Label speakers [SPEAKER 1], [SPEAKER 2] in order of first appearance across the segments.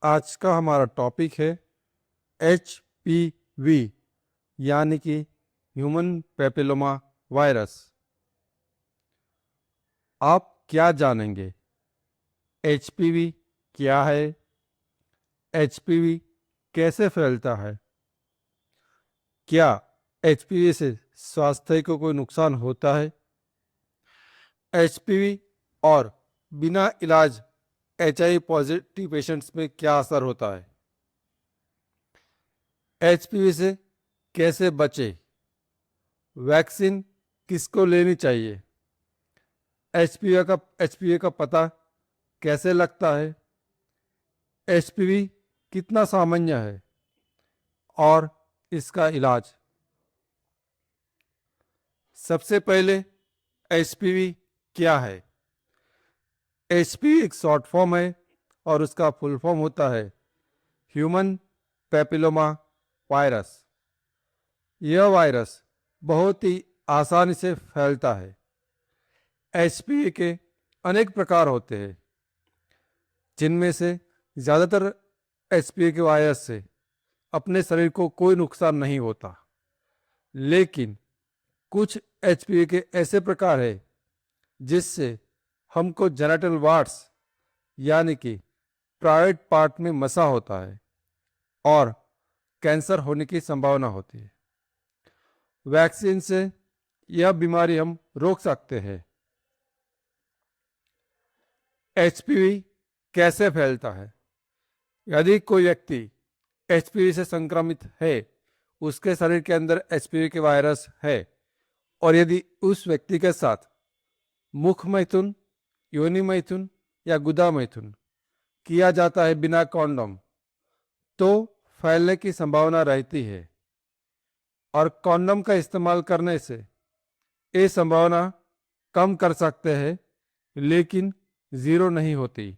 [SPEAKER 1] आज का हमारा टॉपिक है HPV यानी कि ह्यूमन पैपिलोमा वायरस। आप क्या जानेंगे? HPV क्या है? HPV कैसे फैलता है? क्या HPV से स्वास्थ्य को कोई नुकसान होता है? HPV और बिना इलाज HIV पॉजिटिव पेशेंट्स में क्या असर होता है? HPV से कैसे बचे? वैक्सीन किसको लेनी चाहिए? एचपीवी का पता कैसे लगता है? एचपीवी कितना सामान्य है और इसका इलाज? सबसे पहले एचपीवी क्या है? एचपीवी एक शॉर्ट फॉर्म है और उसका फुल फॉर्म होता है ह्यूमन पैपिलोमा वायरस। यह वायरस बहुत ही आसानी से फैलता है। एचपीवी के अनेक प्रकार होते हैं, जिनमें से ज़्यादातर एचपीवी के वायरस से अपने शरीर को कोई नुकसान नहीं होता, लेकिन कुछ एचपीवी के ऐसे प्रकार है जिससे हमको जेनिटल वार्ड्स यानी कि प्राइवेट पार्ट में मसा होता है और कैंसर होने की संभावना होती है। वैक्सीन से यह बीमारी हम रोक सकते हैं। एचपीवी कैसे फैलता है? यदि कोई व्यक्ति एचपीवी से संक्रमित है, उसके शरीर के अंदर एचपीवी के वायरस है, और यदि उस व्यक्ति के साथ मुख मैथुन, योनि मैथुन या गुदा मैथुन किया जाता है बिना कॉन्डोम, तो फैलने की संभावना रहती है। और कॉन्डोम का इस्तेमाल करने से ये संभावना कम कर सकते हैं, लेकिन जीरो नहीं होती।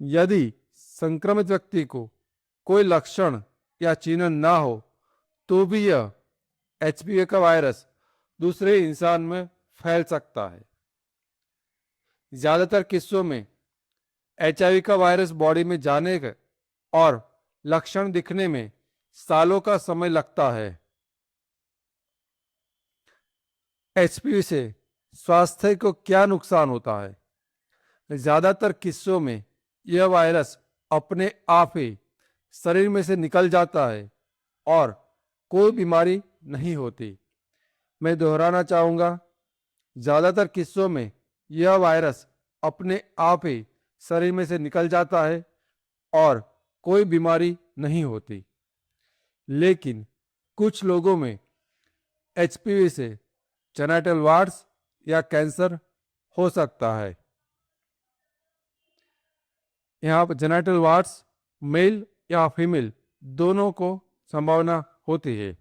[SPEAKER 1] यदि संक्रमित व्यक्ति को कोई लक्षण या चिन्ह ना हो, तो भी यह एचपीवी का वायरस दूसरे इंसान में फैल सकता है। ज्यादातर किस्सों में एचआईवी का वायरस बॉडी में जाने के और लक्षण दिखने में सालों का समय लगता है। एचपीवी से स्वास्थ्य को क्या नुकसान होता है? ज्यादातर किस्सों में यह वायरस अपने आप ही शरीर में से निकल जाता है और कोई बीमारी नहीं होती। मैं दोहराना चाहूँगा, ज़्यादातर किस्सों में यह वायरस अपने आप ही शरीर में से निकल जाता है और कोई बीमारी नहीं होती, लेकिन कुछ लोगों में एचपीवी से जेनिटल वार्ड्स या कैंसर हो सकता है। यहाँ पर जेनिटल वार्ड्स मेल या फीमेल दोनों को संभावना होती है।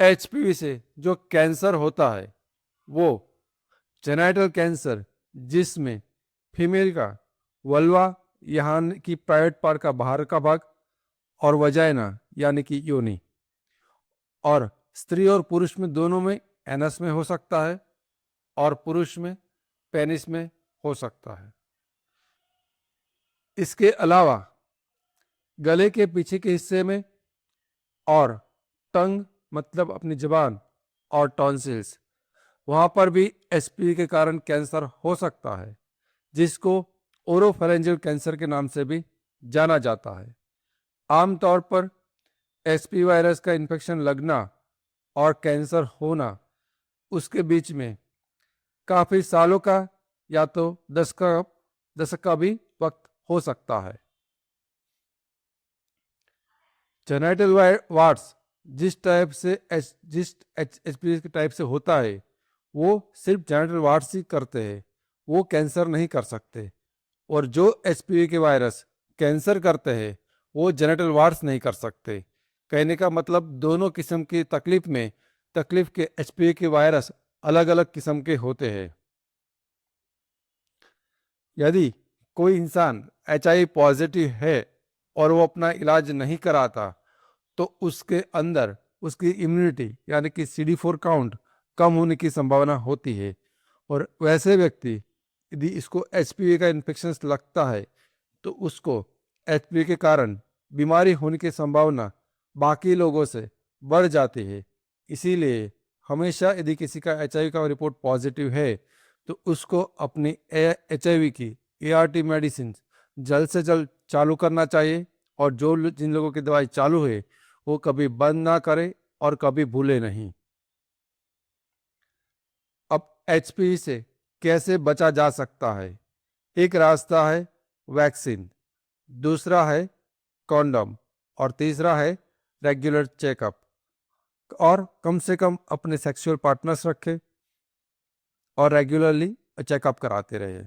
[SPEAKER 1] एचपीवी से जो कैंसर होता है वो जेनिटल कैंसर, जिसमें फीमेल का वल्वा यहाँ की प्राइवेट पार्ट का बाहर का भाग और वजाइना यानी कि योनि, और स्त्री और पुरुष में दोनों में एनस में हो सकता है और पुरुष में पेनिस में हो सकता है। इसके अलावा गले के पीछे के हिस्से में और टंग मतलब अपनी जबान और टॉन्सिल्स, वहाँ पर भी एचपीवी के कारण कैंसर हो सकता है, जिसको ओरोफेरेंजियल कैंसर के नाम से भी जाना जाता है। आमतौर पर एचपीवी वायरस का इन्फेक्शन लगना और कैंसर होना, उसके बीच में काफ़ी सालों का या तो दशक का भी वक्त हो सकता है। जेनिटल वार्ड्स जिस एचपीवी के टाइप से होता है, वो सिर्फ जेनिटल वार्ड्स ही करते हैं, वो कैंसर नहीं कर सकते। और जो एचपीवी के वायरस कैंसर करते हैं, वो जेनिटल वार्ड्स नहीं कर सकते। कहने का मतलब दोनों किस्म की तकलीफ के एचपीवी के वायरस अलग अलग किस्म के होते हैं। यदि कोई इंसान एचआईवी पॉजिटिव है और वो अपना इलाज नहीं कराता, तो उसके अंदर उसकी इम्यूनिटी यानी कि CD4 काउंट कम होने की संभावना होती है, और वैसे व्यक्ति यदि इसको एचपीवी का इन्फेक्शन लगता है तो उसको एचपीवी के कारण बीमारी होने की संभावना बाकी लोगों से बढ़ जाती है। इसीलिए हमेशा यदि किसी का एचआईवी का रिपोर्ट पॉजिटिव है तो उसको अपनी एचआईवी की एआरटी मेडिसिन जल्द से जल्द चालू करना चाहिए, और जिन लोगों की दवाई चालू है वो कभी बंद ना करें और कभी भूले नहीं। अब एचपीवी से कैसे बचा जा सकता है? एक रास्ता है वैक्सीन, दूसरा है कॉन्डम, और तीसरा है रेगुलर चेकअप, और कम से कम अपने सेक्सुअल पार्टनर्स रखें और रेगुलरली चेकअप कराते रहे।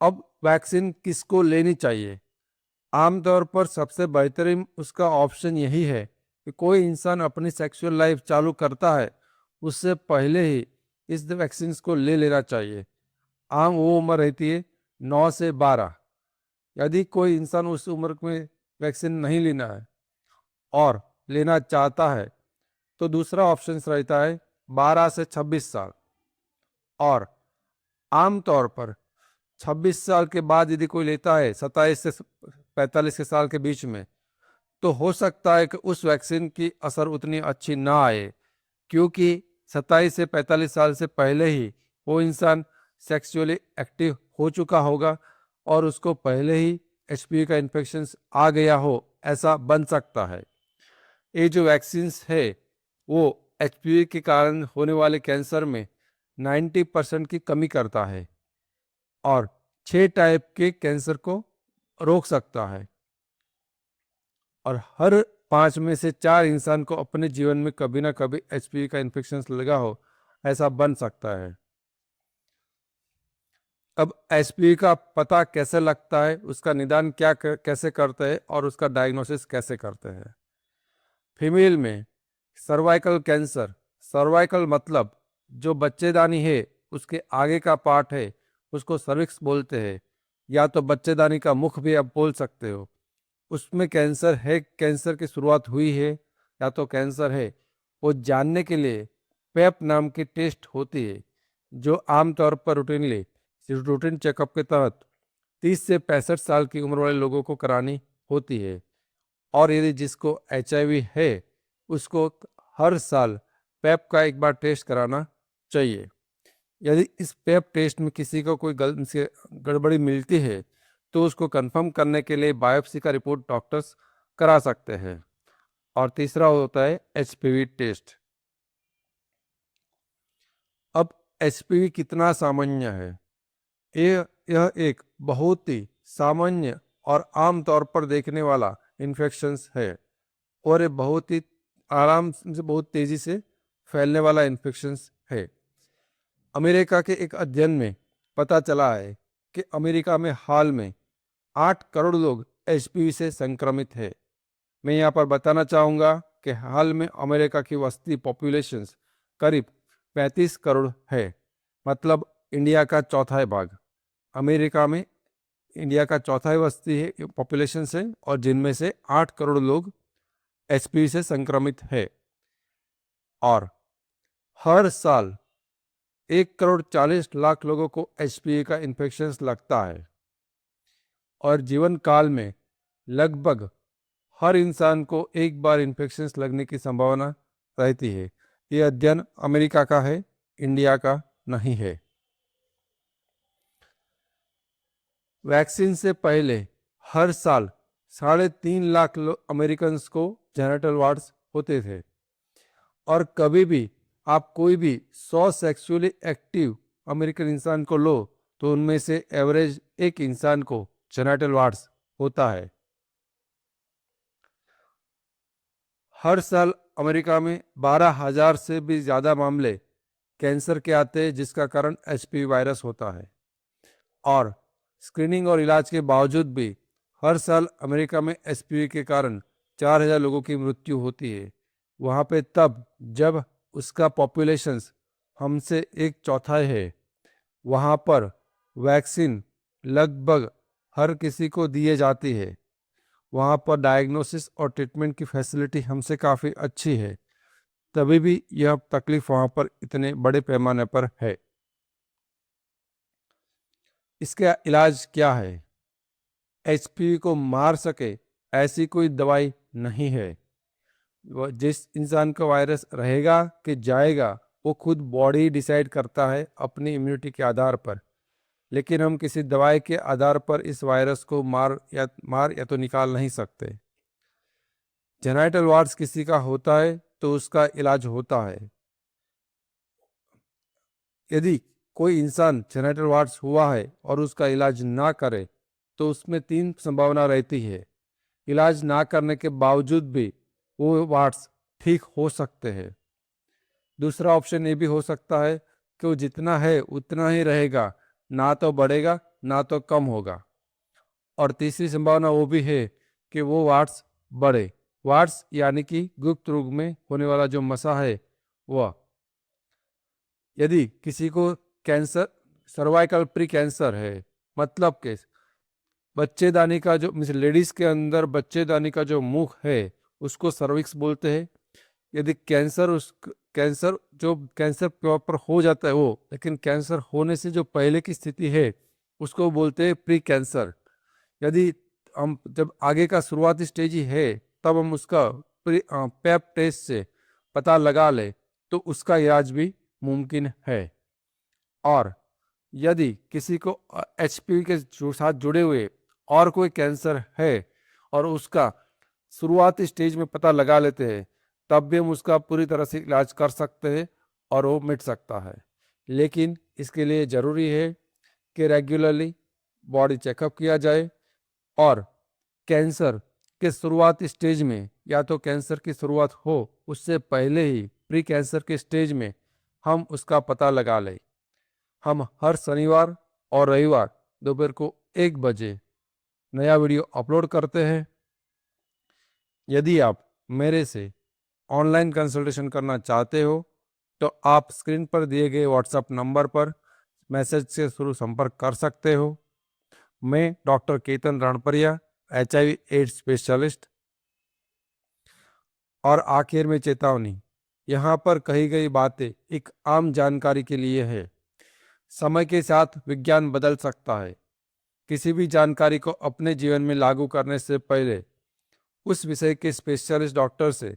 [SPEAKER 1] अब वैक्सीन किसको लेनी चाहिए? आमतौर पर सबसे बेहतरीन उसका ऑप्शन यही है कि कोई इंसान अपनी सेक्सुअल लाइफ चालू करता है उससे पहले ही इस वैक्सीन को ले लेना चाहिए। आम वो उम्र रहती है 9 से 12। यदि कोई इंसान उस उम्र में वैक्सीन नहीं लेना है और लेना चाहता है तो दूसरा ऑप्शन रहता है 12 से 26 साल। और आमतौर पर 26 साल के बाद यदि कोई लेता है 27 से 45 के साल के बीच में, तो हो सकता है कि उस वैक्सीन की असर उतनी अच्छी ना आए, क्योंकि 27 से 45 साल से पहले ही वो इंसान सेक्सुअली एक्टिव हो चुका होगा और उसको पहले ही एचपीवी का इन्फेक्शन आ गया हो, ऐसा बन सकता है। ये जो वैक्सीन्स है वो एचपीवी के कारण होने वाले कैंसर में 90% की कमी करता है और 6 टाइप के कैंसर को रोक सकता है, और हर 5 में से 4 इंसान को अपने जीवन में कभी ना कभी एचपीवी का इन्फेक्शन लगा हो, ऐसा बन सकता है। अब एचपीवी का पता कैसे लगता है, उसका निदान कैसे करते हैं और उसका डायग्नोसिस कैसे करते हैं? फीमेल में सर्वाइकल कैंसर, सर्वाइकल मतलब जो बच्चेदानी है उसके आगे का पार्ट है उसको सर्विक्स बोलते हैं, या तो बच्चेदानी का मुख भी आप बोल सकते हो। उसमें कैंसर है, कैंसर की शुरुआत हुई है या तो कैंसर है, वो जानने के लिए पेप नाम की टेस्ट होती है जो आमतौर पर रूटीन चेकअप के तहत 30 से 65 साल की उम्र वाले लोगों को करानी होती है। और यदि जिसको एचआईवी है उसको हर साल पेप का एक बार टेस्ट कराना चाहिए। यदि इस पेप टेस्ट में किसी को कोई गड़बड़ी मिलती है तो उसको कंफर्म करने के लिए बायोप्सी का रिपोर्ट डॉक्टर्स करा सकते हैं। और तीसरा होता है एचपीवी टेस्ट। अब एचपीवी कितना सामान्य है? यह एक बहुत ही सामान्य और आम तौर पर देखने वाला इन्फेक्शंस है, और ये बहुत ही आराम से बहुत तेजी से फैलने वाला इन्फेक्शंस है। अमेरिका के एक अध्ययन में पता चला है कि अमेरिका में हाल में 8 करोड़ लोग एचपीवी से संक्रमित है। मैं यहाँ पर बताना चाहूँगा कि हाल में अमेरिका की वस्ती पॉपुलेशन करीब 35 करोड़ है, मतलब इंडिया का चौथाई भाग। अमेरिका में इंडिया का चौथाई वस्ती है पॉपुलेशन से, और जिनमें से 8 करोड़ लोग एचपीवी से संक्रमित है। और हर साल 1,40,00,000 लोगों को एचपीवी का इन्फेक्शन लगता है, और जीवन काल में लगभग हर इंसान को एक बार इन्फेक्शन लगने की संभावना रहती है। ये अध्ययन अमेरिका का है, इंडिया का नहीं है। वैक्सीन से पहले हर साल 3.5 लाख अमेरिकन को जेनिटल वार्ड्स होते थे, और कभी भी आप कोई भी 100 सेक्सुअली एक्टिव अमेरिकन इंसान को लो तो उनमें से एवरेज एक इंसान को जेनिटल वार्ड्स होता है। हर साल अमेरिका में 12,000 से भी ज़्यादा मामले कैंसर के आते हैं जिसका कारण एचपीवी वायरस होता है, और स्क्रीनिंग और इलाज के बावजूद भी हर साल अमेरिका में एचपीवी के कारण 4,000 लोगों की मृत्यु होती है। वहाँ पे तब जब उसका पॉपुलेशन हमसे 1/4 है। वहाँ पर वैक्सीन लगभग हर किसी को दिए जाती है। वहाँ पर डायग्नोसिस और ट्रीटमेंट की फैसिलिटी हमसे काफ़ी अच्छी है, तभी भी यह तकलीफ वहाँ पर इतने बड़े पैमाने पर है। इसका इलाज क्या है? एचपीवी को मार सके ऐसी कोई दवाई नहीं है। जिस इंसान का वायरस रहेगा कि जाएगा वो खुद बॉडी डिसाइड करता है अपनी इम्यूनिटी के आधार पर। लेकिन हम किसी दवाई के आधार पर इस वायरस को मार या तो निकाल नहीं सकते। जेनाइटल वार्स किसी का होता है तो उसका इलाज होता है। यदि कोई इंसान जेनाइटल वार्स हुआ है और उसका इलाज ना करे तो उसमें 3 संभावना रहती है। इलाज ना करने के बावजूद भी वो वार्स ठीक हो सकते हैं। दूसरा ऑप्शन ये भी हो सकता है कि वो जितना है उतना ही रहेगा, ना तो बढ़ेगा ना तो कम होगा। और तीसरी संभावना वो भी है कि वो वार्स बढ़े। वार्स यानी कि गुप्त रोग में होने वाला जो मसा है वह। यदि किसी को कैंसर, सर्वाइकल प्री कैंसर है, मतलब कि बच्चेदानी का जो लेडीज के अंदर बच्चेदानी का जो मुख है उसको सर्विक्स बोलते हैं। यदि कैंसर प्रॉपर हो जाता है वो, लेकिन कैंसर होने से जो पहले की स्थिति है उसको बोलते हैं प्री कैंसर। यदि हम जब आगे का शुरुआती स्टेज ही है तब हम उसका पैप टेस्ट से पता लगा ले तो उसका इलाज भी मुमकिन है। और यदि किसी को एचपीवी के साथ जुड़े हुए और कोई कैंसर है और उसका शुरुआती स्टेज में पता लगा लेते हैं तब भी हम उसका पूरी तरह से इलाज कर सकते हैं और वो मिट सकता है। लेकिन इसके लिए ज़रूरी है कि रेगुलरली बॉडी चेकअप किया जाए और कैंसर के शुरुआती स्टेज में या तो कैंसर की शुरुआत हो उससे पहले ही प्री कैंसर के स्टेज में हम उसका पता लगा लें। हम हर शनिवार और रविवार दोपहर को 1 बजे नया वीडियो अपलोड करते हैं। यदि आप मेरे से ऑनलाइन कंसल्टेशन करना चाहते हो तो आप स्क्रीन पर दिए गए व्हाट्सएप नंबर पर मैसेज से शुरू संपर्क कर सकते हो। मैं doctor Ketan Ranparia, HIV AIDS specialist. और आखिर में चेतावनी, यहाँ पर कही गई बातें एक आम जानकारी के लिए है। समय के साथ विज्ञान बदल सकता है। किसी भी जानकारी को अपने जीवन में लागू करने से पहले उस विषय के स्पेशलिस्ट डॉक्टर से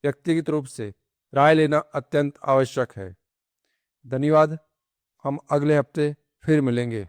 [SPEAKER 1] व्यक्तिगत रूप से राय लेना अत्यंत आवश्यक है। धन्यवाद। हम अगले हफ्ते फिर मिलेंगे।